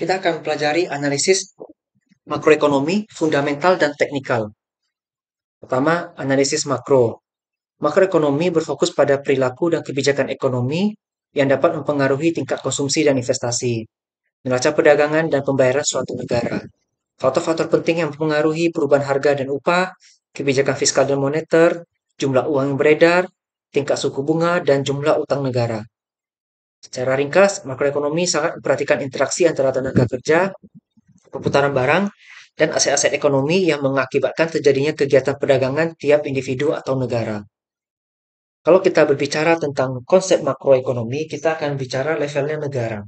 Kita akan pelajari analisis makroekonomi, fundamental, dan teknikal. Pertama, analisis makro. Makroekonomi berfokus pada perilaku dan kebijakan ekonomi yang dapat mempengaruhi tingkat konsumsi dan investasi, neraca perdagangan dan pembayaran suatu negara. Faktor-faktor penting yang mempengaruhi perubahan harga dan upah, kebijakan fiskal dan moneter, jumlah uang yang beredar, tingkat suku bunga, dan jumlah utang negara. Secara ringkas, makroekonomi sangat memperhatikan interaksi antara tenaga kerja, perputaran barang, dan aset-aset ekonomi yang mengakibatkan terjadinya kegiatan perdagangan tiap individu atau negara. Kalau kita berbicara tentang konsep makroekonomi, kita akan bicara levelnya negara.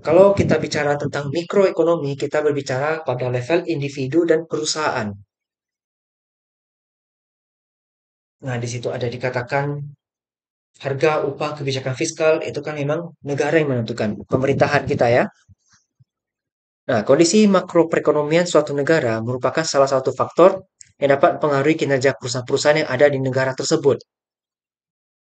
Kalau kita bicara tentang mikroekonomi, kita berbicara pada level individu dan perusahaan. Nah, di situ ada dikatakan harga, upah, kebijakan fiskal, itu kan memang negara yang menentukan, pemerintahan kita ya. Nah, kondisi makroperekonomian suatu negara merupakan salah satu faktor yang dapat mempengaruhi kinerja perusahaan-perusahaan yang ada di negara tersebut.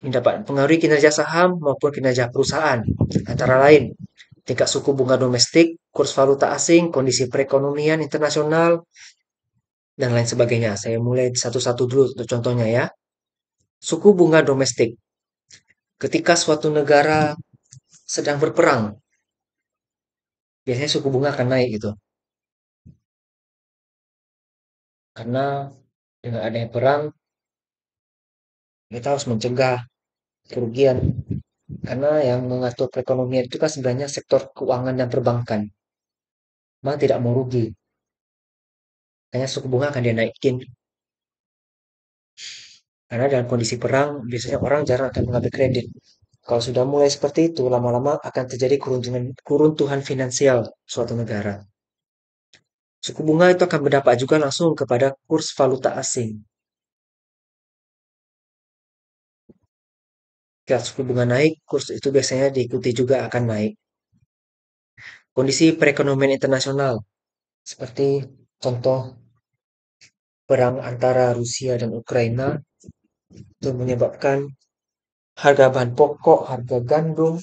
Yang dapat mempengaruhi kinerja saham maupun kinerja perusahaan. Antara lain, tingkat suku bunga domestik, kurs valuta asing, kondisi perekonomian internasional, dan lain sebagainya. Saya mulai satu-satu dulu untuk contohnya ya. Suku bunga domestik. Ketika suatu negara sedang berperang, biasanya suku bunga akan naik gitu. Karena dengan adanya perang, kita harus mencegah kerugian. Karena yang mengatur perekonomian itu kan sebenarnya sektor keuangan dan perbankan. Memang tidak mau rugi. Makanya suku bunga akan dinaikin. Karena dalam kondisi perang, biasanya orang jarang akan mengambil kredit. Kalau sudah mulai seperti itu, lama-lama akan terjadi keruntuhan finansial suatu negara. Suku bunga itu akan berdampak juga langsung kepada kurs valuta asing. Jika suku bunga naik, kurs itu biasanya diikuti juga akan naik. Kondisi perekonomian internasional, seperti contoh perang antara Rusia dan Ukraina, itu menyebabkan harga bahan pokok, harga gandum,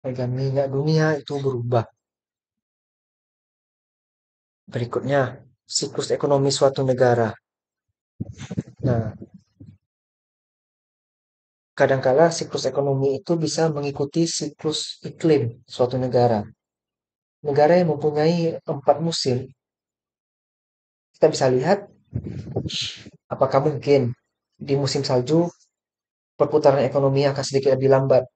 harga minyak dunia itu berubah. Berikutnya, siklus ekonomi suatu negara. Nah, kadangkala siklus ekonomi itu bisa mengikuti siklus iklim suatu negara. Negara yang mempunyai 4 musim, kita bisa lihat apakah mungkin di musim salju perputaran ekonomi akan sedikit lebih lambat.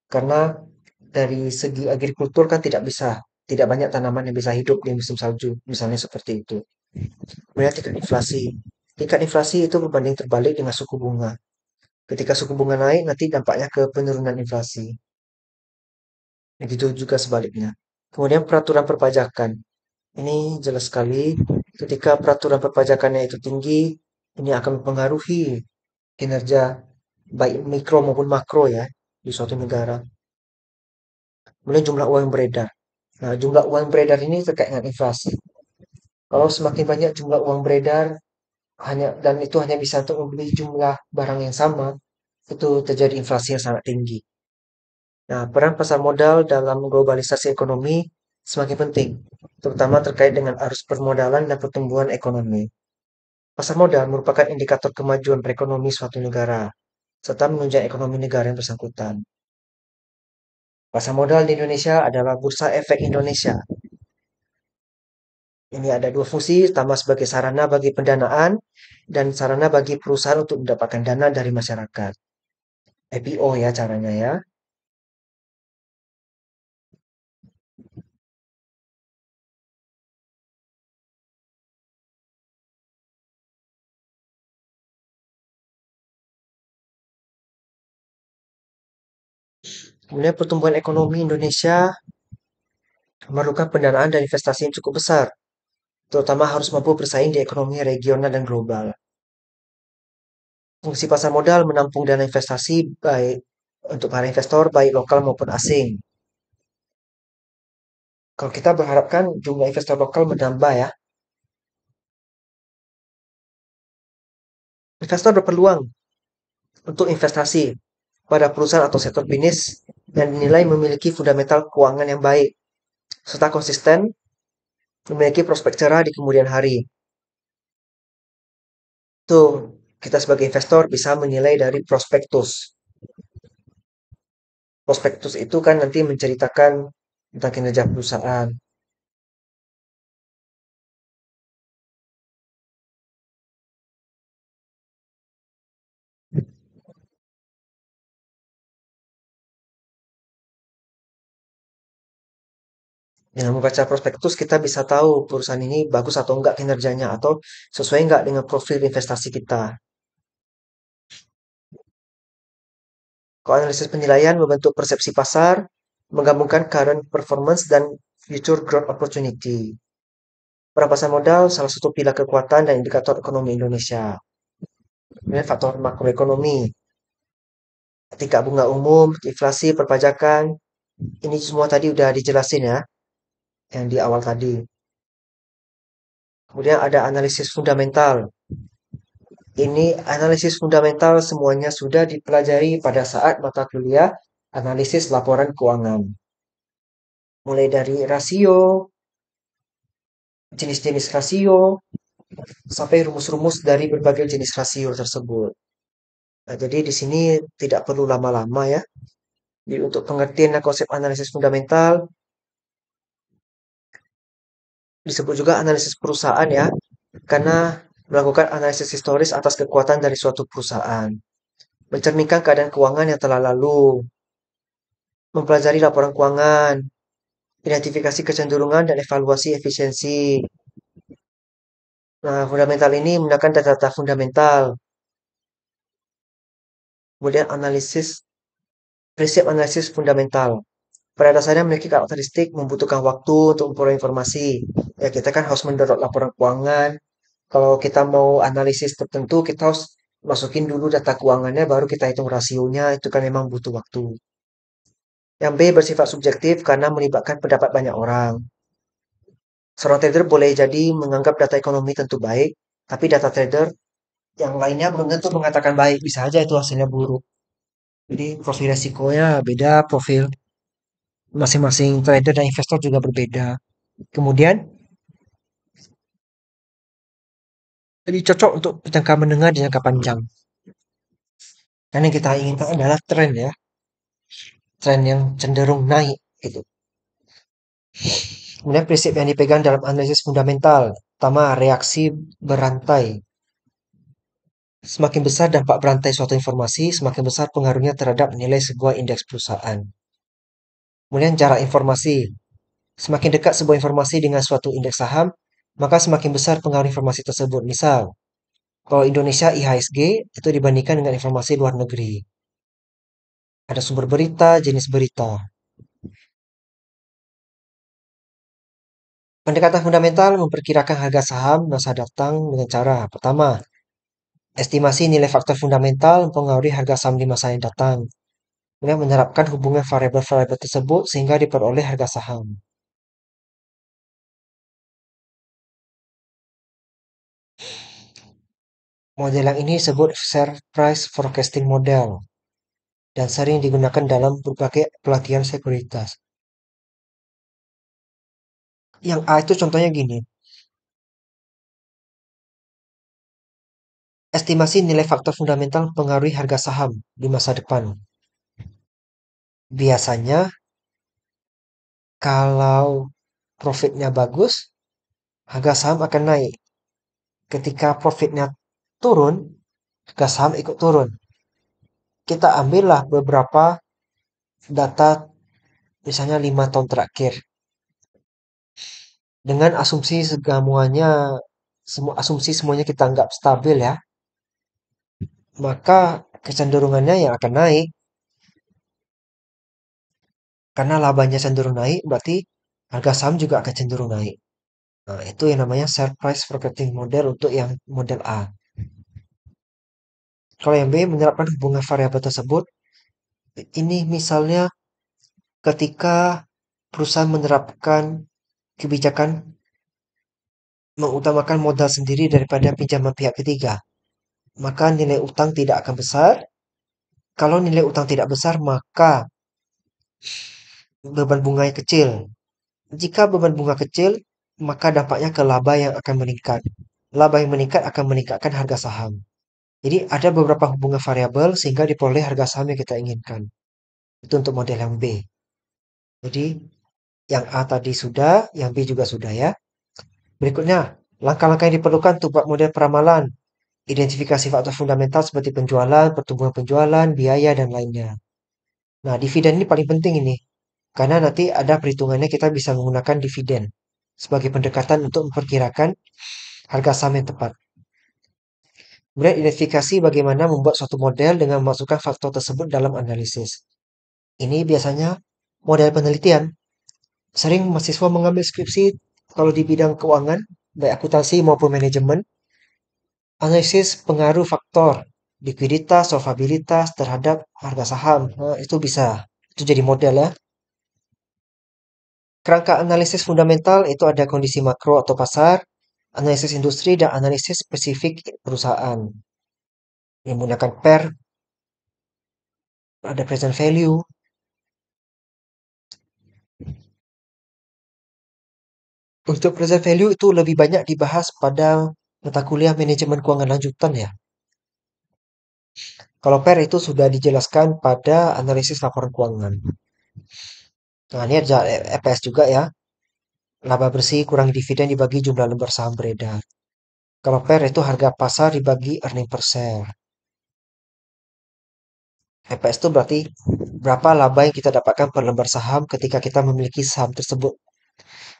Karena dari segi agrikultur kan tidak banyak tanaman yang bisa hidup di musim salju, misalnya seperti itu. Kemudian tingkat inflasi. Tingkat inflasi itu berbanding terbalik dengan suku bunga. Ketika suku bunga naik, nanti dampaknya ke penurunan inflasi. Begitu juga sebaliknya. Kemudian peraturan perpajakan. Ini jelas sekali ketika peraturan perpajakannya itu tinggi, ini akan mempengaruhi kinerja baik mikro maupun makro ya di suatu negara. Kemudian jumlah uang yang beredar. Nah, jumlah uang yang beredar ini terkait dengan inflasi. Kalau semakin banyak jumlah uang beredar, dan itu hanya bisa untuk membeli jumlah barang yang sama, itu terjadi inflasi yang sangat tinggi. Nah, peran pasar modal dalam globalisasi ekonomi semakin penting, terutama terkait dengan arus permodalan dan pertumbuhan ekonomi. Pasar modal merupakan indikator kemajuan perekonomi suatu negara, serta menunjang ekonomi negara yang bersangkutan. Pasar modal di Indonesia adalah Bursa Efek Indonesia. Ini ada dua fungsi, pertama sebagai sarana bagi pendanaan dan sarana bagi perusahaan untuk mendapatkan dana dari masyarakat. IPO ya caranya ya. Kemudian pertumbuhan ekonomi Indonesia memerlukan pendanaan dan investasi yang cukup besar, terutama harus mampu bersaing di ekonomi regional dan global. Fungsi pasar modal menampung dana investasi baik untuk para investor baik lokal maupun asing. Kalau kita berharapkan jumlah investor lokal menambah ya, investor berpeluang untuk investasi pada perusahaan atau sektor bisnis yang dinilai memiliki fundamental keuangan yang baik. serta konsisten memiliki prospek cerah di kemudian hari. Tuh, kita sebagai investor bisa menilai dari prospektus. Prospektus itu kan nanti menceritakan tentang kinerja perusahaan. Dengan membaca prospektus kita bisa tahu perusahaan ini bagus atau enggak kinerjanya atau sesuai enggak dengan profil investasi kita. Kalau analisis penilaian membentuk persepsi pasar, menggabungkan current performance dan future growth opportunity. Perampasan modal salah satu pilar kekuatan dan indikator ekonomi Indonesia. Kemudian faktor makroekonomi, tingkat bunga umum, inflasi, perpajakan, ini semua tadi udah dijelasin ya, yang di awal tadi. Kemudian ada analisis fundamental. Ini analisis fundamental semuanya sudah dipelajari pada saat mata kuliah analisis laporan keuangan. Mulai dari rasio, jenis-jenis rasio, sampai rumus-rumus dari berbagai jenis rasio tersebut. Nah, jadi di sini tidak perlu lama-lama ya. Jadi untuk pengertian konsep analisis fundamental disebut juga analisis perusahaan ya, karena melakukan analisis historis atas kekuatan dari suatu perusahaan, mencerminkan keadaan keuangan yang telah lalu, mempelajari laporan keuangan, identifikasi kecenderungan dan evaluasi efisiensi. Nah, fundamental ini menggunakan data-data fundamental, kemudian prinsip analisis fundamental. Pada dasarnya memiliki karakteristik membutuhkan waktu untuk memperoleh informasi. Ya, kita kan harus mendapat laporan keuangan. Kalau kita mau analisis tertentu, kita harus masukin dulu data keuangannya, baru kita hitung rasionya. Itu kan memang butuh waktu. Yang B bersifat subjektif karena melibatkan pendapat banyak orang. Seorang trader boleh jadi menganggap data ekonomi tentu baik, tapi data trader yang lainnya belum tentu mengatakan baik. Bisa aja itu hasilnya buruk. Jadi profil resikonya beda, profil masing-masing trader dan investor juga berbeda. Kemudian, jadi cocok untuk jangka menengah dan jangka panjang. Karena yang kita inginkan adalah tren ya, tren yang cenderung naik gitu. Kemudian prinsip yang dipegang dalam analisis fundamental, pertama reaksi berantai. Semakin besar dampak berantai suatu informasi, semakin besar pengaruhnya terhadap nilai sebuah indeks perusahaan. Kemudian jarak informasi. Semakin dekat sebuah informasi dengan suatu indeks saham, maka semakin besar pengaruh informasi tersebut. Misal, kalau Indonesia IHSG itu dibandingkan dengan informasi luar negeri. Ada sumber berita, jenis berita. Pendekatan fundamental memperkirakan harga saham masa datang dengan cara pertama, estimasi nilai faktor fundamental mempengaruhi harga saham di masa yang datang. Kemudian menerapkan hubungan variabel-variabel tersebut sehingga diperoleh harga saham. Model yang ini disebut share price forecasting model dan sering digunakan dalam berbagai pelatihan sekuritas. Yang A itu contohnya gini, estimasi nilai faktor fundamental mempengaruhi harga saham di masa depan. Biasanya kalau profitnya bagus, harga saham akan naik. Ketika profitnya turun, harga saham ikut turun. Kita ambillah beberapa data misalnya 5 tahun terakhir. Dengan asumsi semuanya asumsi semuanya kita anggap stabil ya, maka kecenderungannya yang akan naik. Karena labanya cenderung naik, berarti harga saham juga akan cenderung naik. Nah, itu yang namanya share price forecasting model untuk yang model A. Kalau yang B menerapkan hubungan variabel tersebut, ini misalnya ketika perusahaan menerapkan kebijakan mengutamakan modal sendiri daripada pinjaman pihak ketiga, maka nilai utang tidak akan besar. Kalau nilai utang tidak besar, maka beban bunganya kecil. Jika beban bunga kecil, maka dampaknya ke laba yang akan meningkat. Laba yang meningkat akan meningkatkan harga saham. Jadi ada beberapa hubungan variabel sehingga diperoleh harga saham yang kita inginkan. Itu untuk model yang B. Jadi yang A tadi sudah, yang B juga sudah ya. Berikutnya, langkah-langkah yang diperlukan untuk buat model peramalan. Identifikasi faktor fundamental seperti penjualan, pertumbuhan penjualan, biaya, dan lainnya. Nah, dividen ini paling penting ini. Karena nanti ada perhitungannya kita bisa menggunakan dividen sebagai pendekatan untuk memperkirakan harga saham yang tepat. Kemudian identifikasi bagaimana membuat suatu model dengan memasukkan faktor tersebut dalam analisis. Ini biasanya model penelitian. Sering mahasiswa mengambil skripsi kalau di bidang keuangan, baik akuntansi maupun manajemen, analisis pengaruh faktor likuiditas, solvabilitas terhadap harga saham. Nah, itu bisa. Itu jadi model ya. Kerangka analisis fundamental itu ada kondisi makro atau pasar, analisis industri, dan analisis spesifik perusahaan. Yang menggunakan PER, ada present value. Untuk present value itu lebih banyak dibahas pada mata kuliah manajemen keuangan lanjutan ya. Kalau PER itu sudah dijelaskan pada analisis laporan keuangan. Nah, ini ada EPS juga ya. Laba bersih kurang dividen dibagi jumlah lembar saham beredar. Kalau PER itu harga pasar dibagi earning per share. EPS itu berarti berapa laba yang kita dapatkan per lembar saham ketika kita memiliki saham tersebut.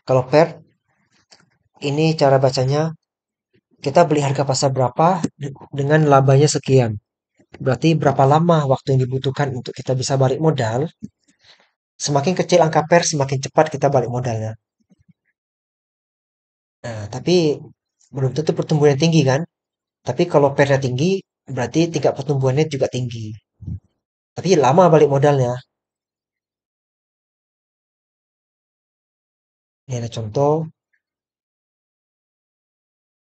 Kalau PER, ini cara bacanya, kita beli harga pasar berapa dengan labanya sekian. Berarti berapa lama waktu yang dibutuhkan untuk kita bisa balik modal. Semakin kecil angka PER, semakin cepat kita balik modalnya. Nah, tapi belum tentu pertumbuhan tinggi kan. Tapi kalau PER-nya tinggi, berarti tingkat pertumbuhannya juga tinggi. Tapi lama balik modalnya. Ini ada contoh,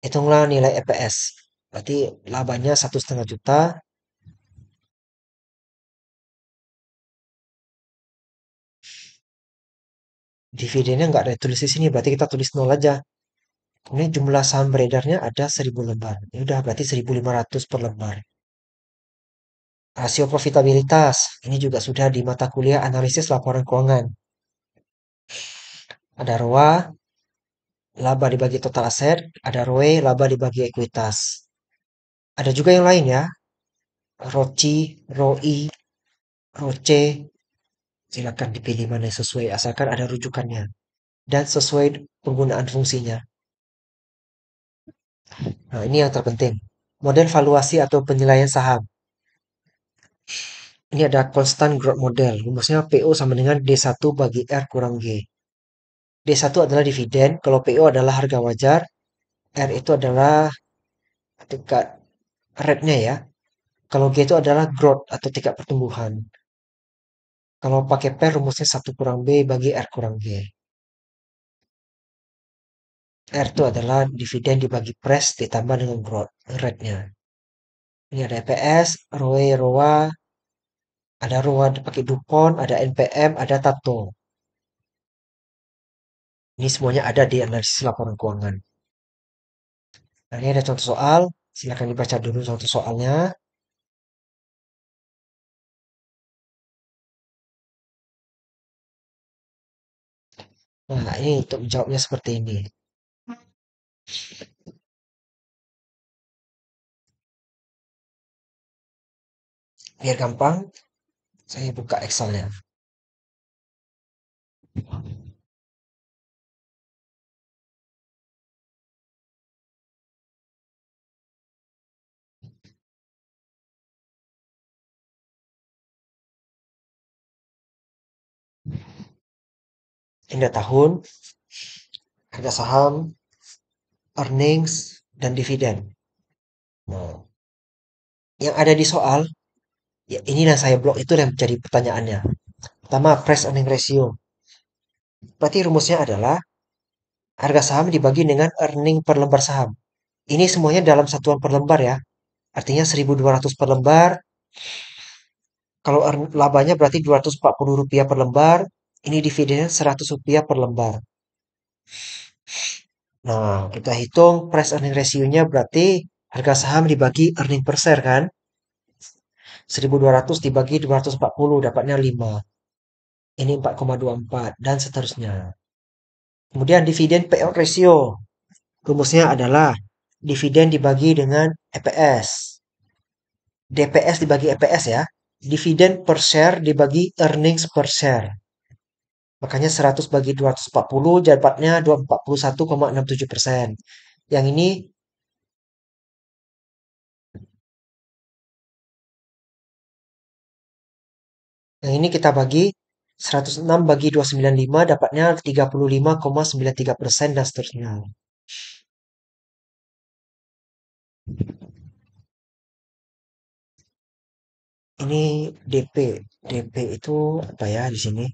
hitunglah nilai EPS. Berarti labanya 1,5 juta. Dividennya nggak ada tulis di sini, berarti kita tulis nol aja. Kemudian jumlah saham beredarnya ada 1.000 lembar. Ini udah berarti 1.500 per lembar. Rasio profitabilitas. Ini juga sudah di mata kuliah analisis laporan keuangan. Ada ROA, laba dibagi total aset. Ada ROE, laba dibagi ekuitas. Ada juga yang lain ya. ROCI, ROI, ROCE. Silakan dipilih mana yang sesuai asalkan ada rujukannya. Dan sesuai penggunaan fungsinya. Nah, ini yang terpenting. Model valuasi atau penilaian saham. Ini ada constant growth model. Rumusnya PO sama dengan D1 bagi R kurang G. D1 adalah dividen, kalau PO adalah harga wajar, R itu adalah tingkat rate-nya ya. Kalau G itu adalah growth atau tingkat pertumbuhan. Kalau pakai PER rumusnya 1 kurang B bagi R kurang G. R itu adalah dividen dibagi price ditambah dengan growth rate-nya. Ini ada EPS, ROE, ROA, ada ROA pakai DuPont, ada NPM, ada Tato. Ini semuanya ada di analisis laporan keuangan. Nah, ini ada contoh soal. Silakan dibaca dulu contoh soalnya. Nah, ini untuk menjawabnya seperti ini. Biar gampang, saya buka Excelnya. Ini ada tahun, harga saham, earnings, dan dividen. Nah, yang ada di soal, ya ini yang saya blok itu yang jadi pertanyaannya. Pertama, price earning ratio. Berarti rumusnya adalah harga saham dibagi dengan earning per lembar saham. Ini semuanya dalam satuan per lembar ya. Artinya 1.200 per lembar. Kalau labanya berarti Rp240 per lembar. Ini dividennya Rp100 per lembar. Nah, kita hitung price earning ratio-nya berarti harga saham dibagi earning per share kan? 1.200 dibagi 240 dapatnya 5. Ini 4,24 dan seterusnya. Kemudian dividen payout ratio. Rumusnya adalah dividen dibagi dengan EPS. DPS dibagi EPS ya. Dividen per share dibagi earnings per share. Makanya 100 bagi 240 dapatnya 41,67%. Yang ini kita bagi 106 bagi 295 dapatnya 35,93% dan seterusnya. Ini DP. DP itu apa ya di sini?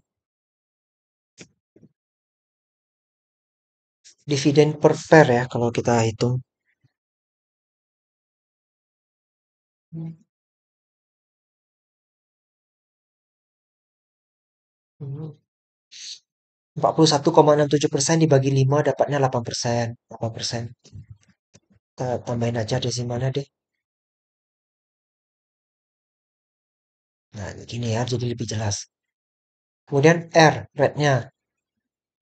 Dividen per share ya kalau kita hitung. Hmm. 41,67% dibagi 5 dapatnya 8%. 8%. Kita tambahin aja desimalnya deh. Nah, gini ya, jadi lebih jelas. Kemudian R, rate-nya.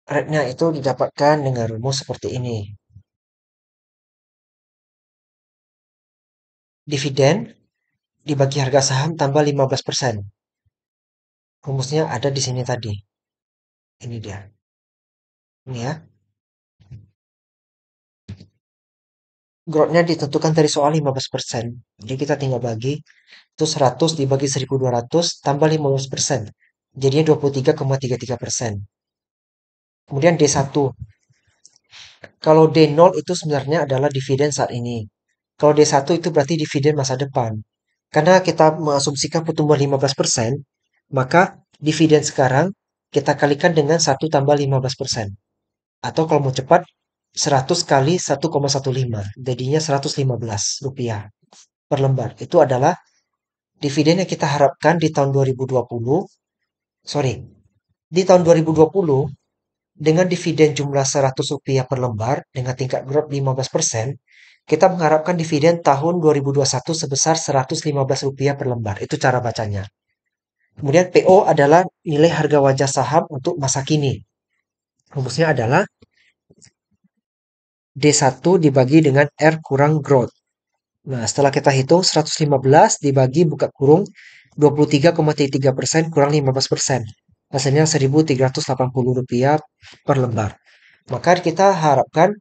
Rate-nya itu didapatkan dengan rumus seperti ini. Dividen dibagi harga saham tambah 15%. Rumusnya ada di sini tadi. Ini dia. Ini ya. Growth-nya ditentukan dari soal 15%. Jadi kita tinggal bagi. Itu 100 dibagi 1.200 tambah 15%. Jadinya 23,33%. Kemudian D1. Kalau D0 itu sebenarnya adalah dividen saat ini. Kalau D1 itu berarti dividen masa depan. Karena kita mengasumsikan pertumbuhan 15%, maka dividen sekarang kita kalikan dengan 1 tambah 15%. Atau kalau mau cepat, 100 kali 1,15. Jadinya 115 rupiah per lembar. Itu adalah dividen yang kita harapkan di tahun 2020. Sorry, di tahun 2020 dengan dividen jumlah 100 rupiah per lembar dengan tingkat growth 15%, kita mengharapkan dividen tahun 2021 sebesar 115 rupiah per lembar. Itu cara bacanya. Kemudian PO adalah nilai harga wajar saham untuk masa kini. Rumusnya adalah D1 dibagi dengan R kurang growth. Nah, setelah kita hitung 115 dibagi buka kurung 23,3% kurang 15%. Hasilnya 1.380 rupiah per lembar. Maka kita harapkan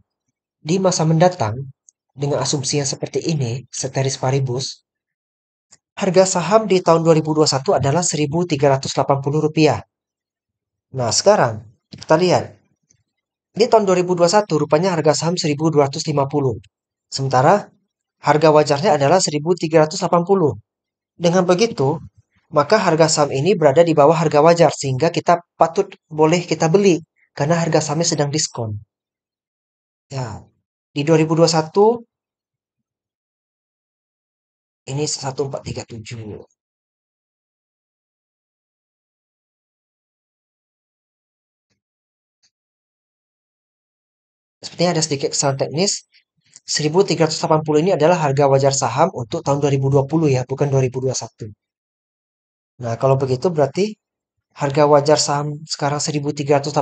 di masa mendatang dengan asumsi yang seperti ini, ceteris paribus, harga saham di tahun 2021 adalah 1.380 rupiah. Nah, sekarang kita lihat di tahun 2021 rupanya harga saham 1.250. Sementara harga wajarnya adalah 1.380. Dengan begitu, maka harga saham ini berada di bawah harga wajar sehingga kita patut boleh kita beli karena harga sahamnya sedang diskon. Ya, di 2021 ini 1437. Sepertinya ada sedikit kesalahan teknis. 1.380 ini adalah harga wajar saham untuk tahun 2020 ya, bukan 2021. Nah, kalau begitu berarti harga wajar saham sekarang 1.380,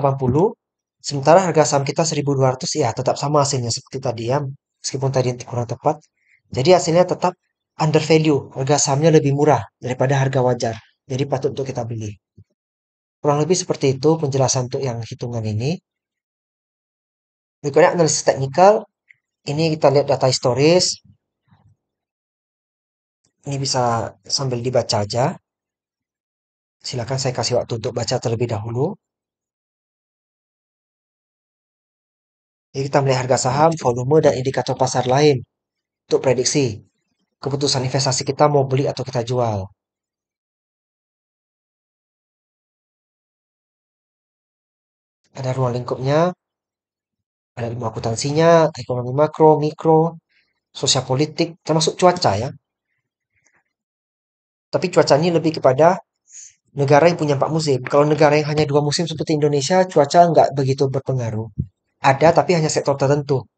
sementara harga saham kita 1.200 ya tetap sama hasilnya seperti tadi ya, meskipun tadi kurang tepat. Jadi hasilnya tetap under value, harga sahamnya lebih murah daripada harga wajar. Jadi patut untuk kita beli. Kurang lebih seperti itu penjelasan untuk yang hitungan ini. Berikutnya analisis teknikal. Ini kita lihat data historis. Ini bisa sambil dibaca aja. Silakan saya kasih waktu untuk baca terlebih dahulu. Jadi kita melihat harga saham, volume, dan indikator pasar lain untuk prediksi keputusan investasi kita mau beli atau kita jual. Ada ruang lingkupnya, ada ilmu akuntansinya, ekonomi makro, mikro, sosial politik, termasuk cuaca ya. Tapi cuaca ini lebih kepada negara yang punya 4 musim. Kalau negara yang hanya 2 musim seperti Indonesia, cuaca nggak begitu berpengaruh. Ada tapi hanya sektor tertentu.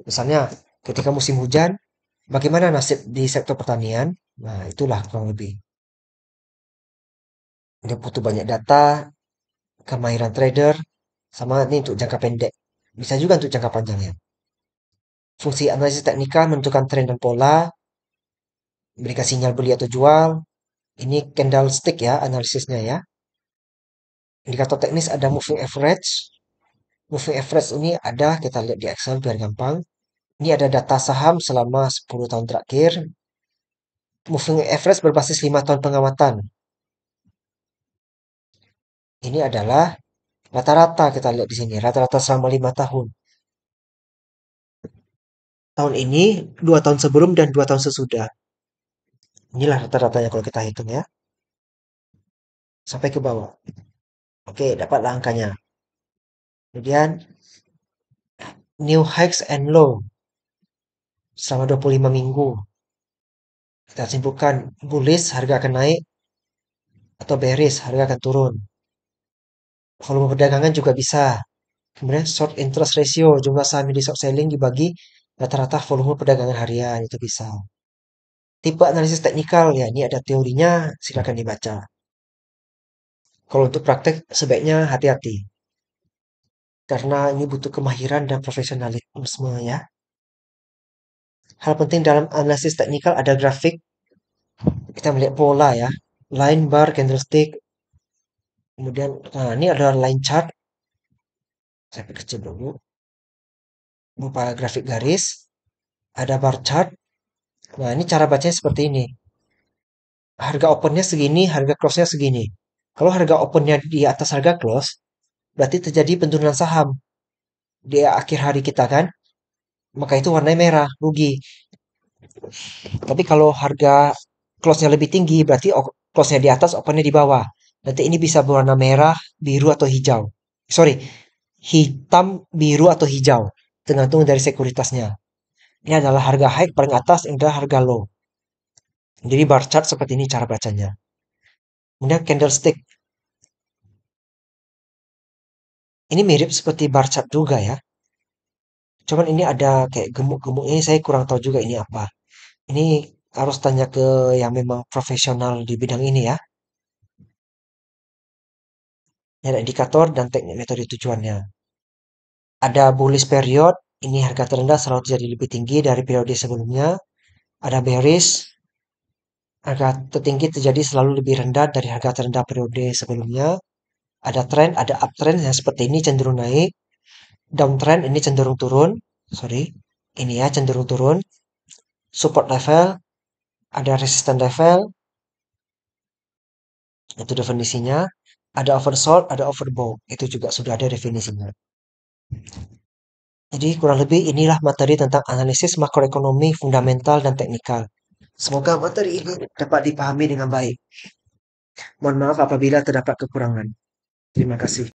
Misalnya ketika musim hujan, bagaimana nasib di sektor pertanian? Nah, itulah kurang lebih. Dia butuh banyak data, kemahiran trader, sama ini untuk jangka pendek. Bisa juga untuk jangka panjangnya. Fungsi analisis teknikal menentukan tren dan pola, berikan sinyal beli atau jual. Ini candlestick ya analisisnya ya. Indikator teknis ada moving average. Moving average ini ada, kita lihat di Excel biar gampang. Ini ada data saham selama 10 tahun terakhir. Moving average berbasis 5 tahun pengamatan. Ini adalah rata-rata, kita lihat di sini, rata-rata selama 5 tahun. Tahun ini, 2 tahun sebelum dan 2 tahun sesudah. Inilah rata-ratanya kalau kita hitung ya. Sampai ke bawah. Oke, dapatlah angkanya. Kemudian new highs and low selama 25 minggu. Kita simpulkan bullish harga akan naik atau bearish harga akan turun. Volume perdagangan juga bisa. Kemudian short interest ratio, jumlah saham yang di short selling dibagi rata-rata volume perdagangan harian, itu bisa. Tipe analisis teknikal ya, ini ada teorinya, silakan dibaca. Kalau untuk praktek sebaiknya hati-hati karena ini butuh kemahiran dan profesionalisme ya. Hal penting dalam analisis teknikal ada grafik, kita melihat pola ya, line bar candlestick, kemudian nah ini adalah line chart, saya kecil dulu, berupa grafik garis, ada bar chart. Nah, ini cara bacanya seperti ini. Harga opennya segini, harga close-nya segini. Kalau harga opennya di atas harga close, berarti terjadi penurunan saham di akhir hari kita kan, maka itu warnanya merah, rugi. Tapi kalau harga close-nya lebih tinggi, berarti close-nya di atas, opennya di bawah. Nanti ini bisa berwarna merah, biru, atau hijau. Sorry, hitam, biru, atau hijau. Tergantung dari sekuritasnya. Ini adalah harga high paling atas, ini adalah harga low. Jadi bar chart seperti ini cara bacanya. Kemudian candlestick. Ini mirip seperti bar chart juga ya. Cuman ini ada kayak gemuk-gemuk ini saya kurang tahu juga ini apa. Ini harus tanya ke yang memang profesional di bidang ini ya. Ini ada indikator dan teknik metode tujuannya. Ada bullish period, ini harga terendah selalu jadi lebih tinggi dari periode sebelumnya. Ada bearish, harga tertinggi terjadi selalu lebih rendah dari harga terendah periode sebelumnya. Ada trend, ada uptrend yang seperti ini cenderung naik. Downtrend ini cenderung turun. Sorry, ini ya cenderung turun. Support level, ada resistance level, itu definisinya. Ada oversold, ada overbought, itu juga sudah ada definisinya. Jadi kurang lebih inilah materi tentang analisis makroekonomi fundamental dan teknikal. Semoga materi ini dapat dipahami dengan baik. Mohon maaf apabila terdapat kekurangan. Terima kasih.